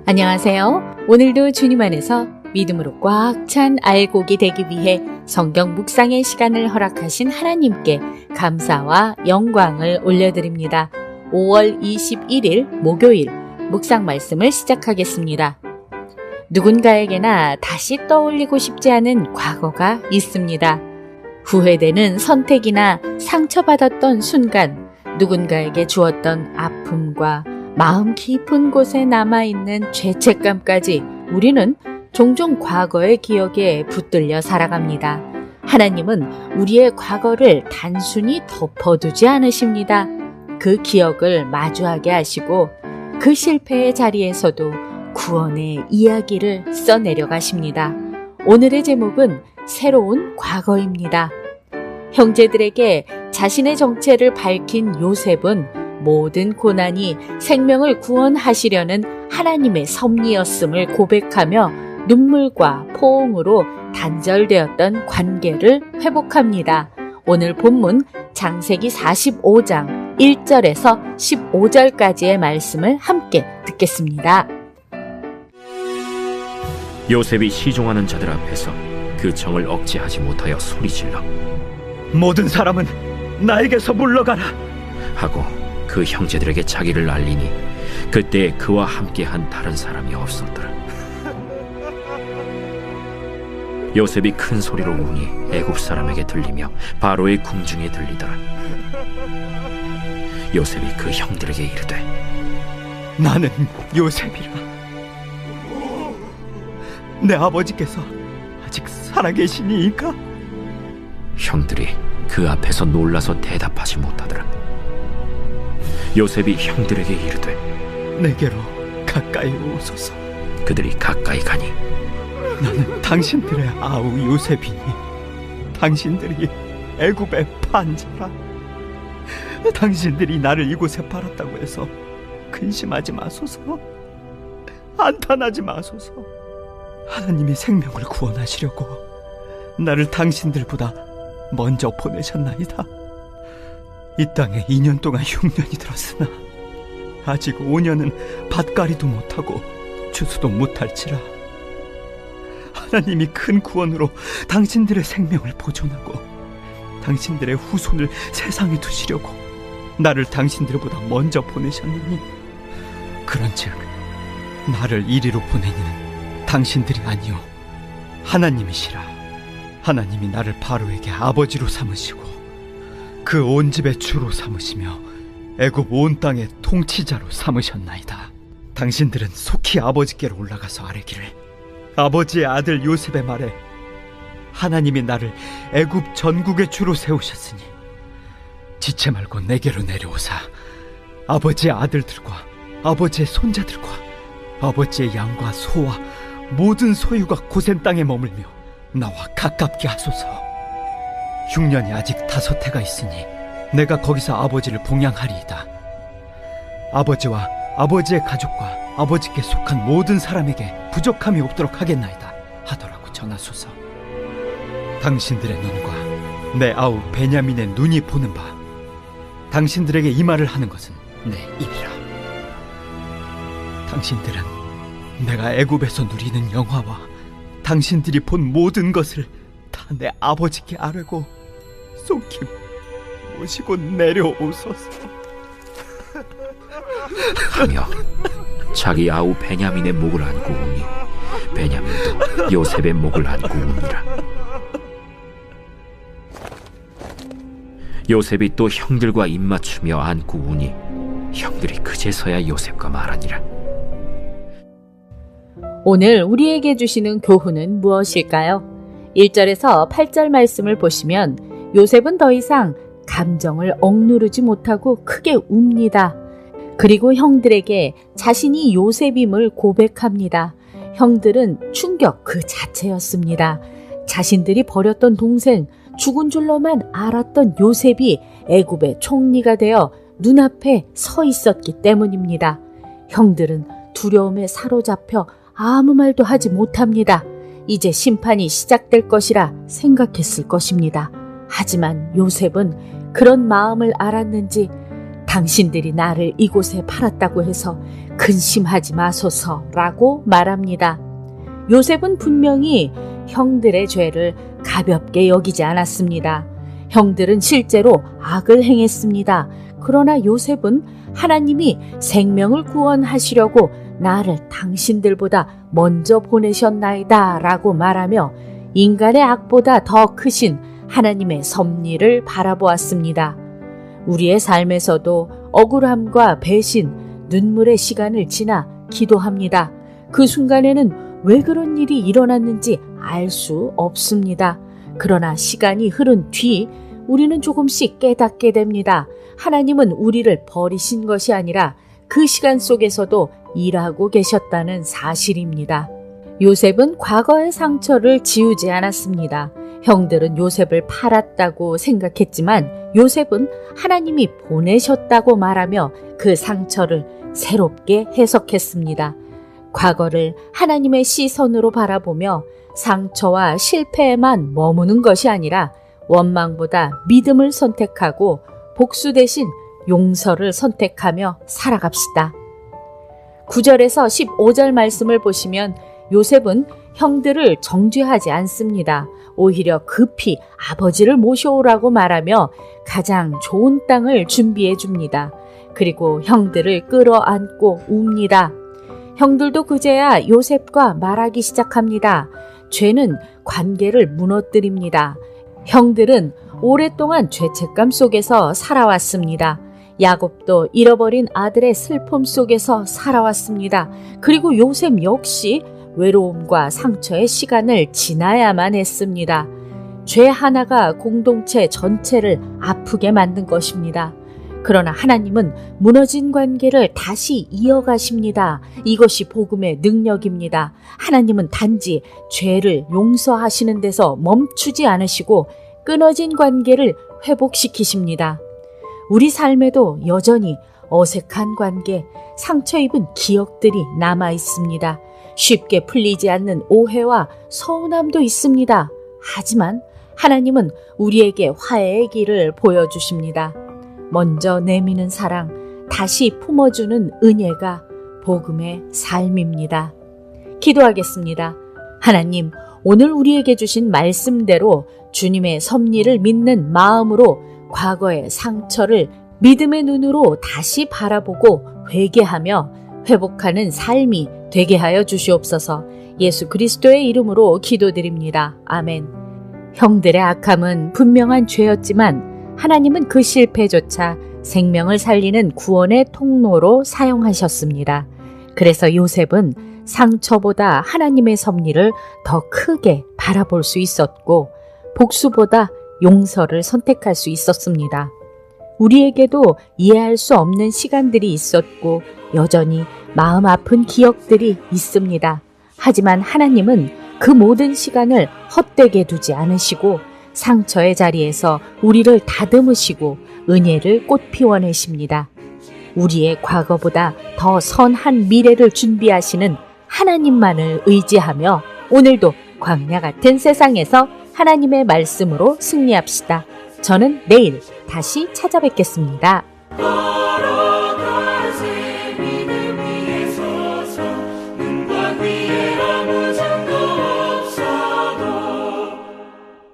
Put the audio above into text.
안녕하세요. 오늘도 주님 안에서 믿음으로 꽉 찬 알곡이 되기 위해 성경 묵상의 시간을 허락하신 하나님께 감사와 영광을 올려드립니다. 5월 21일 목요일 묵상 말씀을 시작하겠습니다. 누군가에게나 다시 떠올리고 싶지 않은 과거가 있습니다. 후회되는 선택이나 상처받았던 순간, 누군가에게 주었던 아픔과 마음 깊은 곳에 남아있는 죄책감까지 우리는 종종 과거의 기억에 붙들려 살아갑니다. 하나님은 우리의 과거를 단순히 덮어두지 않으십니다. 그 기억을 마주하게 하시고 그 실패의 자리에서도 구원의 이야기를 써내려 가십니다. 오늘의 제목은 새로운 과거입니다. 형제들에게 자신의 정체를 밝힌 요셉은 모든 고난이 생명을 구원하시려는 하나님의 섭리였음을 고백하며 눈물과 포옹으로 단절되었던 관계를 회복합니다. 오늘 본문 창세기 45장 1절에서 15절까지의 말씀을 함께 듣겠습니다. 요셉이 시종하는 자들 앞에서 그 정을 억제하지 못하여 소리질러 모든 사람은 나에게서 물러가라 하고 그 형제들에게 자기를 알리니 그때 그와 함께한 다른 사람이 없었더라. 요셉이 큰 소리로 우니 애굽 사람에게 들리며 바로의 궁중에 들리더라. 요셉이 그 형들에게 이르되 나는 요셉이라. 내 아버지께서 아직 살아계시니이까? 형들이 그 앞에서 놀라서 대답하지 못하더라. 요셉이 형들에게 이르되 내게로 가까이 오소서. 그들이 가까이 가니 나는 당신들의 아우 요셉이니 당신들이 애굽의 판자라. 당신들이 나를 이곳에 팔았다고 해서 근심하지 마소서. 안탄하지 마소서. 하나님이 생명을 구원하시려고 나를 당신들보다 먼저 보내셨나이다. 이 땅에 2년 동안 흉년이 들었으나 아직 5년은 밭갈이도 못하고 추수도 못할지라. 하나님이 큰 구원으로 당신들의 생명을 보존하고 당신들의 후손을 세상에 두시려고 나를 당신들보다 먼저 보내셨느니, 그런즉 나를 이리로 보내니는 당신들이 아니요 하나님이시라. 하나님이 나를 바로에게 아버지로 삼으시고 그 온 집의 주로 삼으시며 애굽 온 땅의 통치자로 삼으셨나이다. 당신들은 속히 아버지께로 올라가서 아뢰기를, 아버지의 아들 요셉의 말에 하나님이 나를 애굽 전국의 주로 세우셨으니 지체 말고 내게로 내려오사 아버지의 아들들과 아버지의 손자들과 아버지의 양과 소와 모든 소유가 고센 땅에 머물며 나와 가깝게 하소서. 흉년이 아직 5해가 있으니 내가 거기서 아버지를 봉양하리이다. 아버지와 아버지의 가족과 아버지께 속한 모든 사람에게 부족함이 없도록 하겠나이다 하더라고 전하소서. 당신들의 눈과 내 아우 베냐민의 눈이 보는 바 당신들에게 이 말을 하는 것은 내 입이라. 당신들은 내가 애굽에서 누리는 영화와 당신들이 본 모든 것을 다 내 아버지께 아뢰고 속히 모시고 내려오소서 하며 자기 아우 베냐민의 목을 안고 우니 베냐민도 요셉의 목을 안고 우니라. 요셉이 또 형들과 입맞추며 안고 우니 형들이 그제서야 요셉과 말하니라. 오늘 우리에게 주시는 교훈은 무엇일까요? 1절에서 8절 말씀을 보시면 요셉은 더 이상 감정을 억누르지 못하고 크게 웁니다. 그리고 형들에게 자신이 요셉임을 고백합니다. 형들은 충격 그 자체였습니다. 자신들이 버렸던 동생, 죽은 줄로만 알았던 요셉이 애굽의 총리가 되어 눈앞에 서 있었기 때문입니다. 형들은 두려움에 사로잡혀 아무 말도 하지 못합니다. 이제 심판이 시작될 것이라 생각했을 것입니다. 하지만 요셉은 그런 마음을 알았는지 당신들이 나를 이곳에 팔았다고 해서 근심하지 마소서라고 말합니다. 요셉은 분명히 형들의 죄를 가볍게 여기지 않았습니다. 형들은 실제로 악을 행했습니다. 그러나 요셉은 하나님이 생명을 구원하시려고 나를 당신들보다 먼저 보내셨나이다 라고 말하며 인간의 악보다 더 크신 하나님의 섭리를 바라보았습니다. 우리의 삶에서도 억울함과 배신, 눈물의 시간을 지나 기도합니다. 그 순간에는 왜 그런 일이 일어났는지 알 수 없습니다. 그러나 시간이 흐른 뒤 우리는 조금씩 깨닫게 됩니다. 하나님은 우리를 버리신 것이 아니라 그 시간 속에서도 일하고 계셨다는 사실입니다. 요셉은 과거의 상처를 지우지 않았습니다. 형들은 요셉을 팔았다고 생각했지만 요셉은 하나님이 보내셨다고 말하며 그 상처를 새롭게 해석했습니다. 과거를 하나님의 시선으로 바라보며 상처와 실패에만 머무는 것이 아니라 원망보다 믿음을 선택하고 복수 대신 용서를 선택하며 살아갑시다. 9절에서 15절 말씀을 보시면 요셉은 형들을 정죄하지 않습니다. 오히려 급히 아버지를 모셔오라고 말하며 가장 좋은 땅을 준비해 줍니다. 그리고 형들을 끌어안고 웁니다. 형들도 그제야 요셉과 말하기 시작합니다. 죄는 관계를 무너뜨립니다. 형들은 오랫동안 죄책감 속에서 살아왔습니다. 야곱도 잃어버린 아들의 슬픔 속에서 살아왔습니다. 그리고 요셉 역시 외로움과 상처의 시간을 지나야만 했습니다. 죄 하나가 공동체 전체를 아프게 만든 것입니다. 그러나 하나님은 무너진 관계를 다시 이어가십니다. 이것이 복음의 능력입니다. 하나님은 단지 죄를 용서하시는 데서 멈추지 않으시고 끊어진 관계를 회복시키십니다. 우리 삶에도 여전히 어색한 관계, 상처 입은 기억들이 남아 있습니다. 쉽게 풀리지 않는 오해와 서운함도 있습니다. 하지만 하나님은 우리에게 화해의 길을 보여주십니다. 먼저 내미는 사랑, 다시 품어주는 은혜가 복음의 삶입니다. 기도하겠습니다. 하나님, 오늘 우리에게 주신 말씀대로 주님의 섭리를 믿는 마음으로 과거의 상처를 믿음의 눈으로 다시 바라보고 회개하며 회복하는 삶이 되게 하여 주시옵소서. 예수 그리스도의 이름으로 기도드립니다. 아멘. 형들의 악함은 분명한 죄였지만 하나님은 그 실패조차 생명을 살리는 구원의 통로로 사용하셨습니다. 그래서 요셉은 상처보다 하나님의 섭리를 더 크게 바라볼 수 있었고 복수보다 용서를 선택할 수 있었습니다. 우리에게도 이해할 수 없는 시간들이 있었고 여전히 마음 아픈 기억들이 있습니다. 하지만 하나님은 그 모든 시간을 헛되게 두지 않으시고 상처의 자리에서 우리를 다듬으시고 은혜를 꽃피워내십니다. 우리의 과거보다 더 선한 미래를 준비하시는 하나님만을 의지하며 오늘도 광야 같은 세상에서 하나님의 말씀으로 승리합시다. 저는 내일 다시 찾아뵙겠습니다.